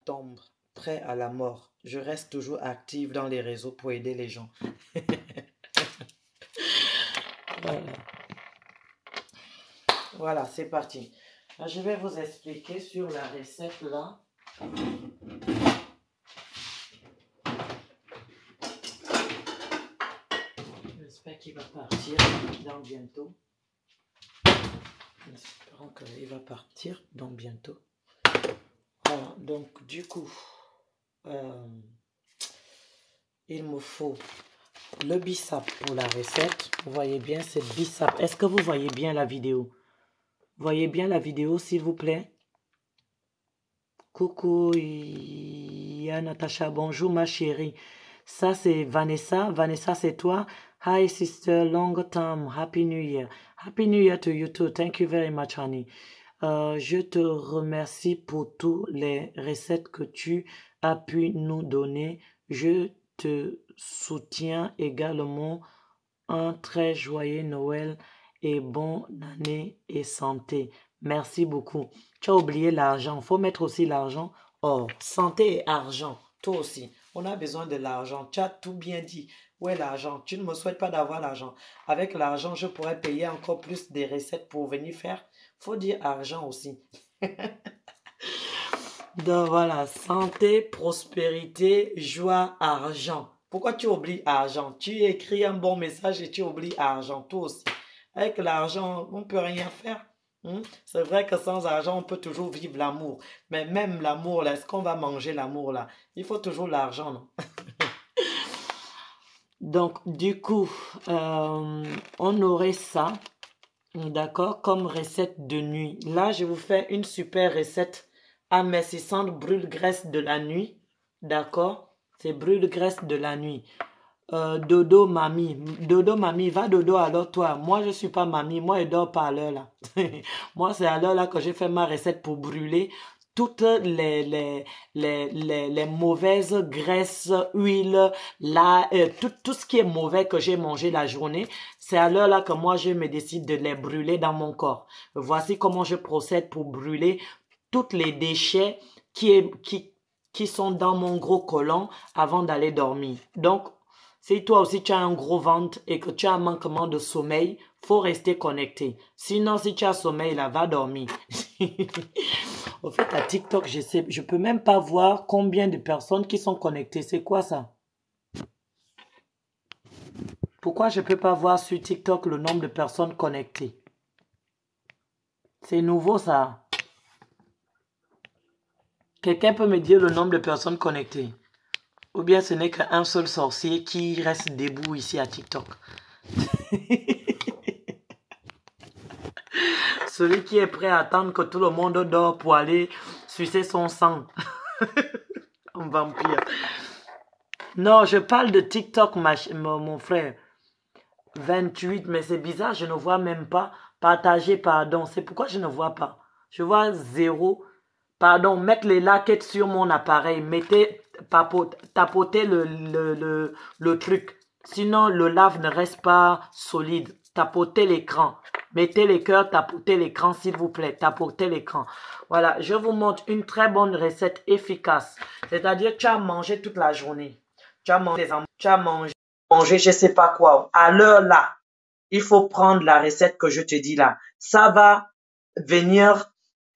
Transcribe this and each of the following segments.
tombe prêt à la mort, je reste toujours active dans les réseaux pour aider les gens. Voilà, voilà, c'est parti. Je vais vous expliquer sur la recette là. J'espère qu'il va partir dans bientôt. Espérons qu'il va partir dans bientôt. Voilà, donc du coup, il me faut le bissap pour la recette. Vous voyez bien, c'est bissap. Est-ce que vous voyez bien la vidéo? Voyez bien la vidéo, s'il vous plaît? Coucou, Natacha, bonjour ma chérie. Ça, c'est Vanessa. Vanessa, c'est toi. Hi, sister, long time. Happy New Year. Happy New Year to you too. Thank you very much, honey. Je te remercie pour toutes les recettes que tu as pu nous donner. Je te soutiens également. Un très joyeux Noël et bonne année et santé. Merci beaucoup. Tu as oublié l'argent. Il faut mettre aussi l'argent. Oh, santé et argent. Toi aussi. On a besoin de l'argent. Tu as tout bien dit. Où est l'argent? Tu ne me souhaites pas d'avoir l'argent. Avec l'argent, je pourrais payer encore plus des recettes pour venir faire. Faut dire argent aussi. Donc voilà, santé, prospérité, joie, argent. Pourquoi tu oublies argent? Tu écris un bon message et tu oublies argent, toi aussi. Avec l'argent, on ne peut rien faire. C'est vrai que sans argent, on peut toujours vivre l'amour. Mais même l'amour, là, est-ce qu'on va manger l'amour, là? Il faut toujours l'argent, non? Donc, du coup, on aurait ça, d'accord, comme recette de nuit. Là, je vous fais une super recette amincissante brûle-graisse de la nuit, d'accord? C'est brûle-graisse de la nuit. Dodo, mamie, va dodo alors toi. Moi, je suis pas mamie, moi, je dors pas à l'heure là. Moi, c'est à l'heure là que j'ai fait ma recette pour brûler toutes les mauvaises graisses, huiles, là, tout ce qui est mauvais que j'ai mangé la journée. C'est à l'heure là que moi, je me décide de les brûler dans mon corps. Voici comment je procède pour brûler tous les déchets qui sont dans mon gros côlon avant d'aller dormir. Donc, si toi aussi tu as un gros ventre et que tu as un manquement de sommeil, faut rester connecté. Sinon, si tu as sommeil, là, va dormir. Au fait, à TikTok, je peux même pas voir combien de personnes qui sont connectées. C'est quoi ça? Pourquoi je peux pas voir sur TikTok le nombre de personnes connectées? C'est nouveau ça. Quelqu'un peut me dire le nombre de personnes connectées? Ou bien ce n'est qu'un seul sorcier qui reste debout ici à TikTok? Celui qui est prêt à attendre que tout le monde dort pour aller sucer son sang. Un vampire. Non, je parle de TikTok, mon frère. 28, mais c'est bizarre, je ne vois même pas. Partager, pardon. C'est pourquoi je ne vois pas. Je vois 0. Pardon, mettre les laquettes sur mon appareil. Mettez, tapotez le truc. Sinon, le lave ne reste pas solide. Tapotez l'écran. Mettez les cœurs, tapotez l'écran, s'il vous plaît. Tapotez l'écran. Voilà, je vous montre une très bonne recette efficace. C'est-à-dire, tu as mangé toute la journée. Tu as mangé, je sais pas quoi. À l'heure là, il faut prendre la recette que je te dis là. Ça va venir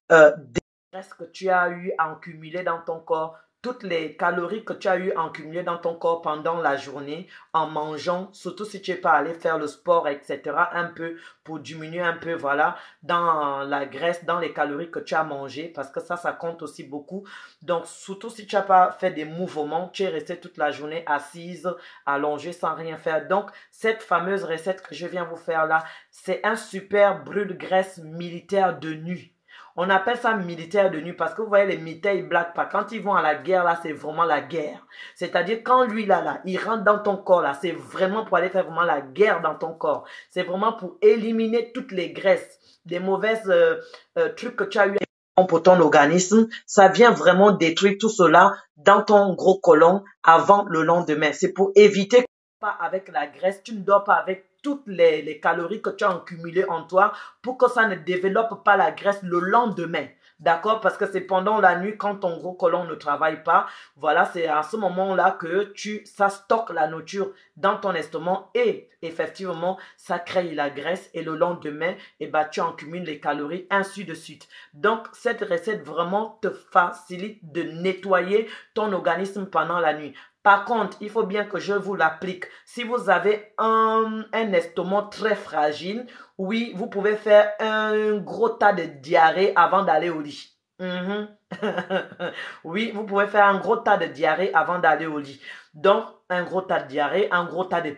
des graisses que tu as eu à accumuler dans ton corps, toutes les calories que tu as eu à accumuler dans ton corps pendant la journée en mangeant, surtout si tu n'es pas allé faire le sport, etc. Un peu pour diminuer un peu, voilà, dans la graisse, dans les calories que tu as mangées, parce que ça compte aussi beaucoup. Donc, surtout si tu n'as pas fait des mouvements, tu es resté toute la journée assise, allongée sans rien faire. Donc, cette fameuse recette que je viens vous faire là, c'est un super brûle-graisse militaire de nuit. On appelle ça militaire de nuit parce que vous voyez, les militaires, ils blaguent pas. Quand ils vont à la guerre, là, c'est vraiment la guerre. C'est-à-dire, quand lui, là, il rentre dans ton corps, là, c'est vraiment pour aller faire vraiment la guerre dans ton corps. C'est vraiment pour éliminer toutes les graisses, les mauvaises trucs que tu as eu pour ton organisme. Ça vient vraiment détruire tout cela dans ton gros côlon avant le lendemain. C'est pour éviter que pas avec la graisse, tu ne dors pas avec toutes les calories que tu as accumulées en toi pour que ça ne développe pas la graisse le lendemain. D'accord? Parce que c'est pendant la nuit quand ton gros côlon ne travaille pas. Voilà, c'est à ce moment-là que ça stocke la nourriture dans ton estomac et effectivement, ça crée la graisse et le lendemain, tu en cumules les calories, ainsi de suite. Donc, cette recette vraiment te facilite de nettoyer ton organisme pendant la nuit. Par contre, il faut bien que je vous l'applique. Si vous avez un estomac très fragile, oui, vous pouvez faire un gros tas de diarrhée avant d'aller au lit. Mhm. Oui, vous pouvez faire un gros tas de diarrhée avant d'aller au lit. Donc, un gros tas de diarrhée, un gros tas de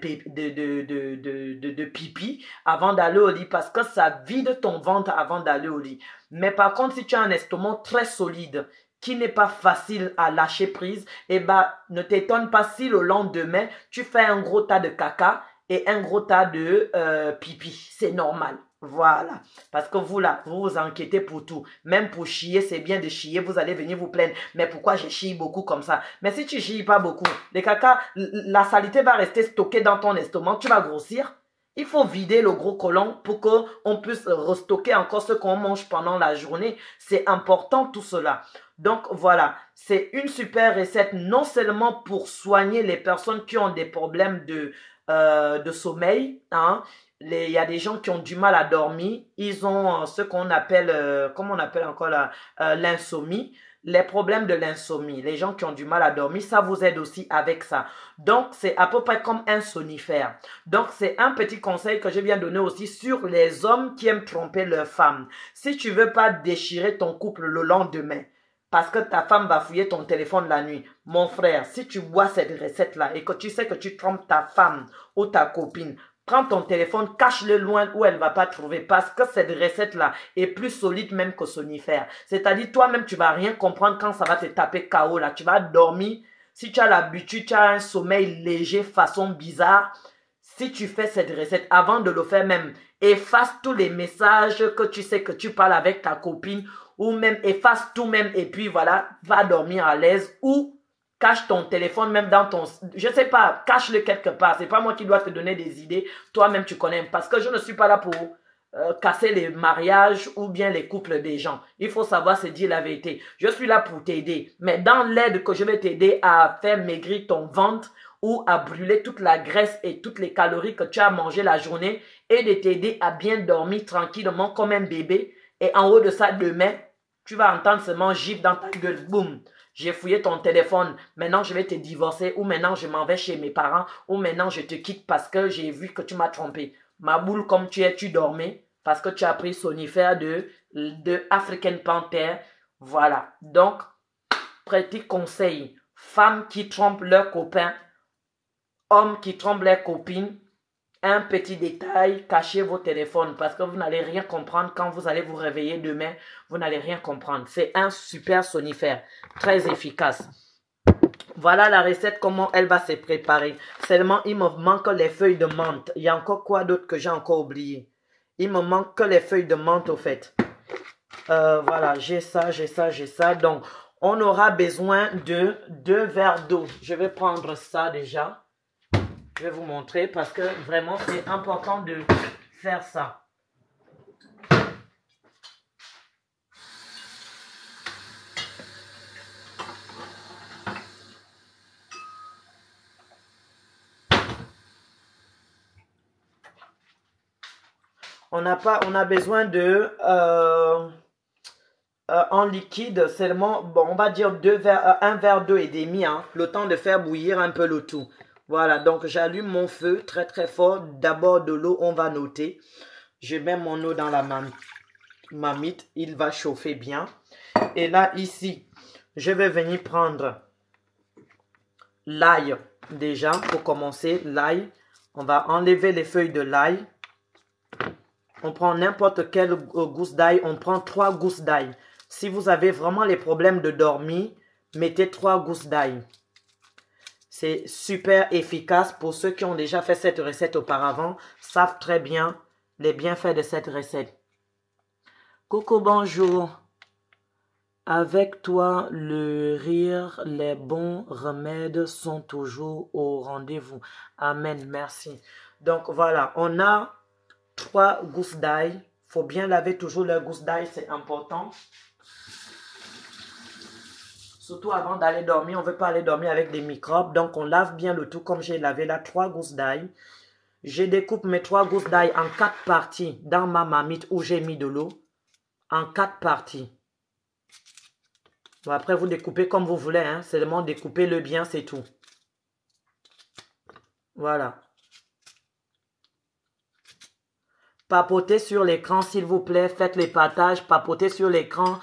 pipi avant d'aller au lit parce que ça vide ton ventre avant d'aller au lit. Mais par contre, si tu as un estomac très solide, qui n'est pas facile à lâcher prise, ne t'étonne pas si le lendemain, tu fais un gros tas de caca et un gros tas de pipi. C'est normal. Voilà. Parce que vous là, vous vous inquiétez pour tout. Même pour chier, c'est bien de chier. Vous allez venir vous plaindre. Mais pourquoi je chie beaucoup comme ça? Mais si tu chies pas beaucoup, les caca, la saleté va rester stockée dans ton estomac. Tu vas grossir. Il faut vider le gros côlon pour qu'on puisse restocker encore ce qu'on mange pendant la journée. C'est important tout cela. Donc voilà, c'est une super recette non seulement pour soigner les personnes qui ont des problèmes de sommeil. Hein. Il y a des gens qui ont du mal à dormir. Ils ont ce qu'on appelle, comment on appelle encore l'insomnie. Les problèmes de l'insomnie, les gens qui ont du mal à dormir, ça vous aide aussi avec ça. Donc, c'est à peu près comme un somnifère. Donc, c'est un petit conseil que je viens donner aussi sur les hommes qui aiment tromper leurs femmes. Si tu veux pas déchirer ton couple le lendemain, parce que ta femme va fouiller ton téléphone la nuit. Mon frère, si tu bois cette recette-là et que tu sais que tu trompes ta femme ou ta copine, prends ton téléphone, cache-le loin où elle ne va pas trouver parce que cette recette-là est plus solide même que somnifère. C'est-à-dire, toi-même, tu ne vas rien comprendre quand ça va te taper KO là. Tu vas dormir. Si tu as l'habitude, tu as un sommeil léger, façon bizarre. Si tu fais cette recette, avant de le faire même, efface tous les messages que tu sais que tu parles avec ta copine ou même efface tout même et puis voilà, va dormir à l'aise ou cache ton téléphone même dans ton... Je sais pas, cache-le quelque part. C'est pas moi qui dois te donner des idées. Toi-même, tu connais. Parce que je ne suis pas là pour casser les mariages ou bien les couples des gens. Il faut savoir se dire la vérité. Je suis là pour t'aider. Mais dans l'aide que je vais t'aider à faire maigrir ton ventre ou à brûler toute la graisse et toutes les calories que tu as mangées la journée et de t'aider à bien dormir tranquillement comme un bébé. Et en haut de ça, demain, tu vas entendre seulement gifle dans ta gueule. Boum. J'ai fouillé ton téléphone. Maintenant, je vais te divorcer. Ou maintenant, je m'en vais chez mes parents. Ou maintenant, je te quitte parce que j'ai vu que tu m'as trompé. Ma boule, comme tu es, tu dormais. Parce que tu as pris somnifère de African Panther. Voilà. Donc, petit conseil. Femmes qui trompent leurs copains. Hommes qui trompent leurs copines. Un petit détail, cachez vos téléphones parce que vous n'allez rien comprendre quand vous allez vous réveiller demain. Vous n'allez rien comprendre. C'est un super somnifère, très efficace. Voilà la recette, comment elle va se préparer. Seulement, il me manque les feuilles de menthe. Il y a encore quoi d'autre que j'ai encore oublié? Il me manque que les feuilles de menthe au fait. Voilà, j'ai ça, j'ai ça, j'ai ça. Donc, on aura besoin de 2 verres d'eau. Je vais prendre ça déjà. Je vais vous montrer parce que vraiment c'est important de faire ça. On a besoin de en liquide seulement, bon, on va dire 1 verre d'eau et demi, hein, le temps de faire bouillir un peu le tout. Voilà, donc j'allume mon feu très très fort. D'abord de l'eau, on va noter. Je mets mon eau dans la marmite, il va chauffer bien. Et là, ici, je vais venir prendre l'ail déjà pour commencer. L'ail, on va enlever les feuilles de l'ail. On prend n'importe quelle gousse d'ail, on prend 3 gousses d'ail. Si vous avez vraiment les problèmes de dormir, mettez 3 gousses d'ail. C'est super efficace pour ceux qui ont déjà fait cette recette auparavant, savent très bien les bienfaits de cette recette. Coucou, bonjour. Avec toi, le rire, les bons remèdes sont toujours au rendez-vous. Amen, merci. Donc voilà, on a 3 gousses d'ail. Il faut bien laver toujours les gousses d'ail, c'est important. Surtout avant d'aller dormir, on ne veut pas aller dormir avec des microbes. Donc, on lave bien le tout comme j'ai lavé là, 3 gousses d'ail. Je découpe mes 3 gousses d'ail en 4 parties dans ma marmite où j'ai mis de l'eau. En 4 parties. Bon, après, vous découpez comme vous voulez. Hein. Seulement découpez-le bien, c'est tout. Voilà. Papotez sur l'écran, s'il vous plaît. Faites les partages. Papotez sur l'écran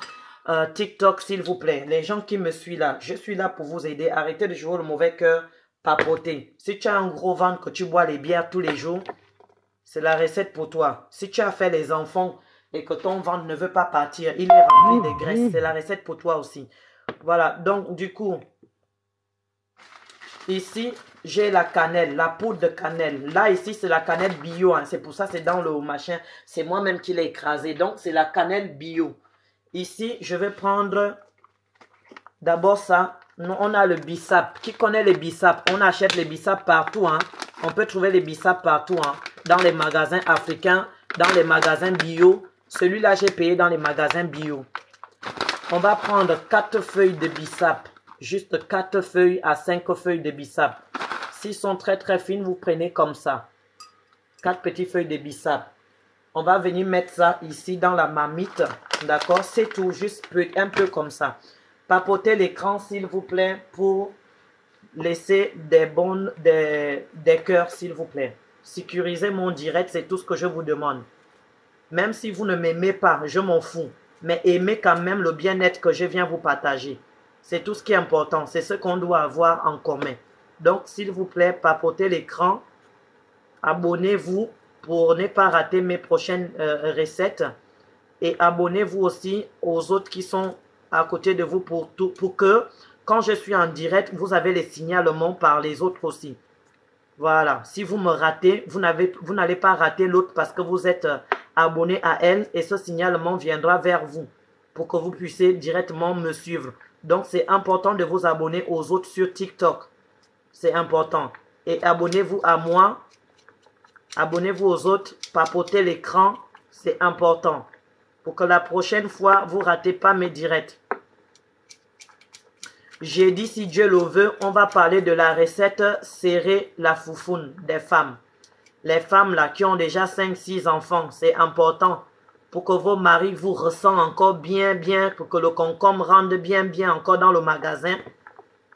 TikTok, s'il vous plaît. Les gens qui me suivent là, je suis là pour vous aider. Arrêtez de jouer le mauvais cœur. Papotez. Si tu as un gros ventre, que tu bois les bières tous les jours, c'est la recette pour toi. Si tu as fait les enfants et que ton ventre ne veut pas partir, il est rempli de graisse, c'est la recette pour toi aussi. Voilà, donc du coup, ici, j'ai la cannelle, la poudre de cannelle. Là, ici, c'est la cannelle bio. Hein. C'est pour ça, c'est dans le machin. C'est moi-même qui l'ai écrasé. Donc, c'est la cannelle bio. Ici, je vais prendre d'abord ça. On a le bissap. Qui connaît les bissap? On achète les bissap partout. Hein. On peut trouver les bissap partout. Hein. Dans les magasins africains, dans les magasins bio. Celui-là, j'ai payé dans les magasins bio. On va prendre 4 feuilles de bissap. Juste 4 feuilles à 5 feuilles de bissap. S'ils sont très très fines, vous prenez comme ça. 4 petites feuilles de bissap. On va venir mettre ça ici dans la marmite. D'accord? C'est tout, juste un peu comme ça. Papotez l'écran s'il vous plaît pour laisser des cœurs s'il vous plaît. Sécurisez mon direct, c'est tout ce que je vous demande. Même si vous ne m'aimez pas, je m'en fous. Mais aimez quand même le bien-être que je viens vous partager. C'est tout ce qui est important. C'est ce qu'on doit avoir en commun. Donc, s'il vous plaît, papotez l'écran. Abonnez-vous pour ne pas rater mes prochaines recettes. Et abonnez-vous aussi aux autres qui sont à côté de vous pour que, quand je suis en direct, vous avez les signalements par les autres aussi. Voilà. Si vous me ratez, vous n'allez pas rater l'autre parce que vous êtes abonné à elle et ce signalement viendra vers vous pour que vous puissiez directement me suivre. Donc, c'est important de vous abonner aux autres sur TikTok. C'est important. Et abonnez-vous à moi. Abonnez-vous aux autres. Papotez l'écran. C'est important. Pour que la prochaine fois, vous ne ratez pas mes directs. J'ai dit, si Dieu le veut, on va parler de la recette serrer la foufoune des femmes. Les femmes là qui ont déjà 5-6 enfants, c'est important pour que vos maris vous ressentent encore bien, pour que le concombre rende bien encore dans le magasin.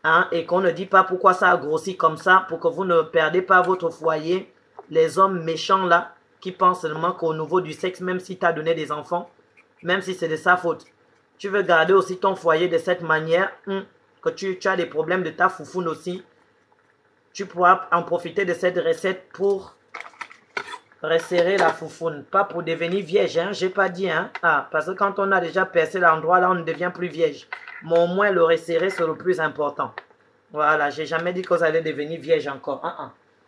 Hein, et qu'on ne dit pas pourquoi ça a grossi comme ça, pour que vous ne perdez pas votre foyer. Les hommes méchants là, qui pensent seulement qu'au niveau du sexe, même si tu as donné des enfants, même si c'est de sa faute, tu veux garder aussi ton foyer de cette manière, que tu as des problèmes de ta foufoune aussi, tu pourras en profiter de cette recette pour resserrer la foufoune. Pas pour devenir vierge, hein, j'ai pas dit, hein. Ah, parce que quand on a déjà percé l'endroit là, on ne devient plus vierge. Mais au moins le resserrer, c'est le plus important. Voilà, j'ai jamais dit que vous allez devenir vierge encore.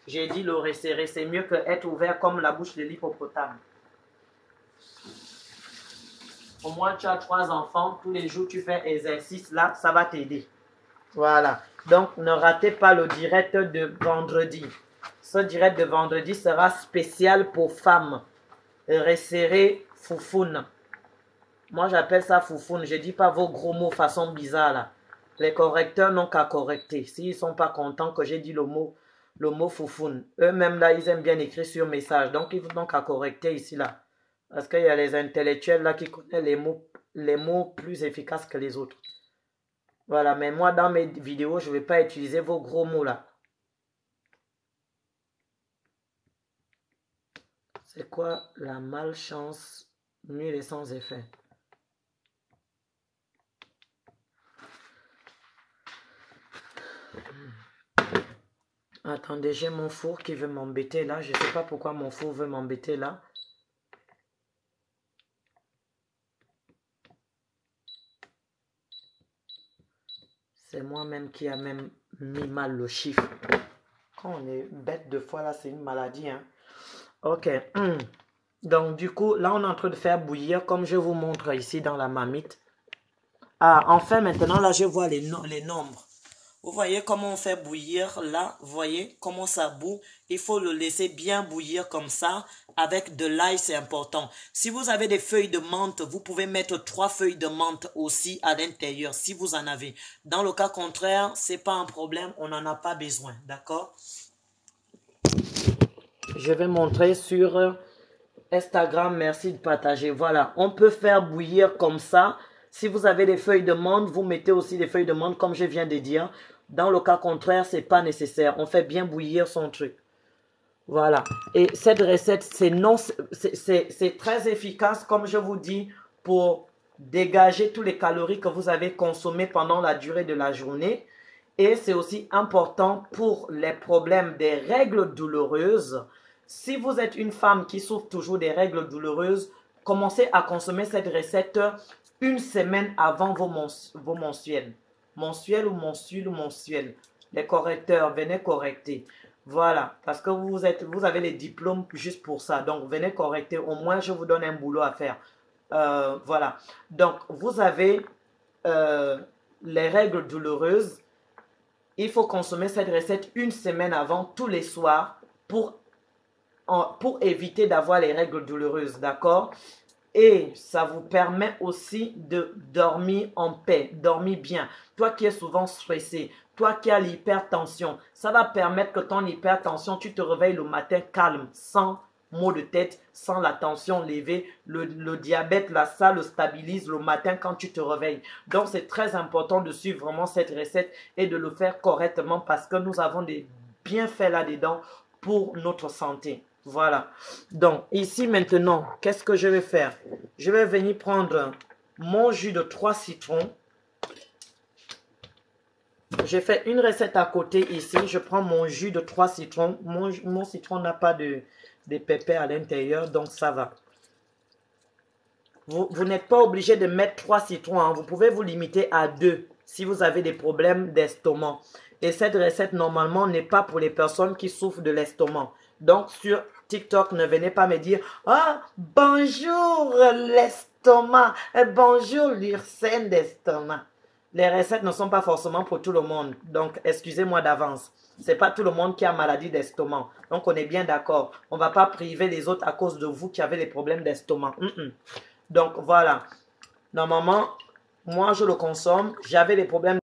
J'ai dit le resserrer, c'est mieux que être ouvert comme la bouche de l'hippopotame. Au moins, tu as 3 enfants, tous les jours, tu fais exercice là, ça va t'aider. Voilà. Donc, ne ratez pas le direct de vendredi. Ce direct de vendredi sera spécial pour femmes. Resserrer foufoune. Moi, j'appelle ça foufoune. Je ne dis pas vos gros mots façon bizarre là. Les correcteurs n'ont qu'à correcter. S'ils ne sont pas contents que j'ai dit le mot foufoune. Eux-mêmes là, ils aiment bien écrire sur message. Donc, ils n'ont qu'à correcter ici là. Parce qu'il y a les intellectuels là qui connaissent les mots plus efficaces que les autres. Voilà, mais moi dans mes vidéos, je ne vais pas utiliser vos gros mots là. C'est quoi la malchance nulle et sans effet? Attendez, j'ai mon four qui veut m'embêter là. Je ne sais pas pourquoi mon four veut m'embêter là. C'est moi-même qui a même mis mal le chiffre. Quand on est bête de fois là, c'est une maladie. Hein? Ok. Donc du coup, là on est en train de faire bouillir comme je vous montre ici dans la marmite. Ah, enfin maintenant là je vois les nombres. Vous voyez comment on fait bouillir là? Vous voyez comment ça bout? Il faut le laisser bien bouillir comme ça. Avec de l'ail, c'est important. Si vous avez des feuilles de menthe, vous pouvez mettre 3 feuilles de menthe aussi à l'intérieur, si vous en avez. Dans le cas contraire, c'est pas un problème, on n'en a pas besoin, d'accord? Je vais montrer sur Instagram, merci de partager. Voilà, on peut faire bouillir comme ça. Si vous avez des feuilles de menthe, vous mettez aussi des feuilles de menthe, comme je viens de dire. Dans le cas contraire, c'est pas nécessaire. On fait bien bouillir son truc. Voilà. Et cette recette, c'est très efficace, comme je vous dis, pour dégager tous les calories que vous avez consommées pendant la durée de la journée. Et c'est aussi important pour les problèmes des règles douloureuses. Si vous êtes une femme qui souffre toujours des règles douloureuses, commencez à consommer cette recette une semaine avant vos mensuels. Mensuel ou mensuel ou mensuel. Les correcteurs, venez correcter. Voilà, parce que vous avez les diplômes juste pour ça. Donc, venez correcter. Au moins, je vous donne un boulot à faire. Voilà. Donc, vous avez les règles douloureuses. Il faut consommer cette recette une semaine avant, tous les soirs, pour éviter d'avoir les règles douloureuses, d'accord? Et ça vous permet aussi de dormir en paix, dormir bien. Toi qui es souvent stressé, toi qui as l'hypertension, ça va permettre que ton hypertension, tu te réveilles le matin calme, sans maux de tête, sans la tension levée. Le diabète, là, ça le stabilise le matin quand tu te réveilles. Donc, c'est très important de suivre vraiment cette recette et de le faire correctement parce que nous avons des bienfaits là-dedans pour notre santé. Voilà. Donc, ici maintenant, qu'est-ce que je vais faire? Je vais venir prendre mon jus de 3 citrons. J'ai fait une recette à côté ici. Je prends mon jus de 3 citrons. Mon citron n'a pas de pépins à l'intérieur, donc ça va. Vous n'êtes pas obligé de mettre 3 citrons. Hein. Vous pouvez vous limiter à 2 si vous avez des problèmes d'estomac. Et cette recette, normalement, n'est pas pour les personnes qui souffrent de l'estomac. Donc, sur TikTok, ne venez pas me dire « Ah, bonjour l'estomac, bonjour l'urcène d'estomac. » Les recettes ne sont pas forcément pour tout le monde. Donc, excusez-moi d'avance. C'est pas tout le monde qui a maladie d'estomac. Donc, on est bien d'accord. On ne va pas priver les autres à cause de vous qui avez des problèmes d'estomac. Donc, voilà. Normalement, moi, je le consomme. J'avais des problèmes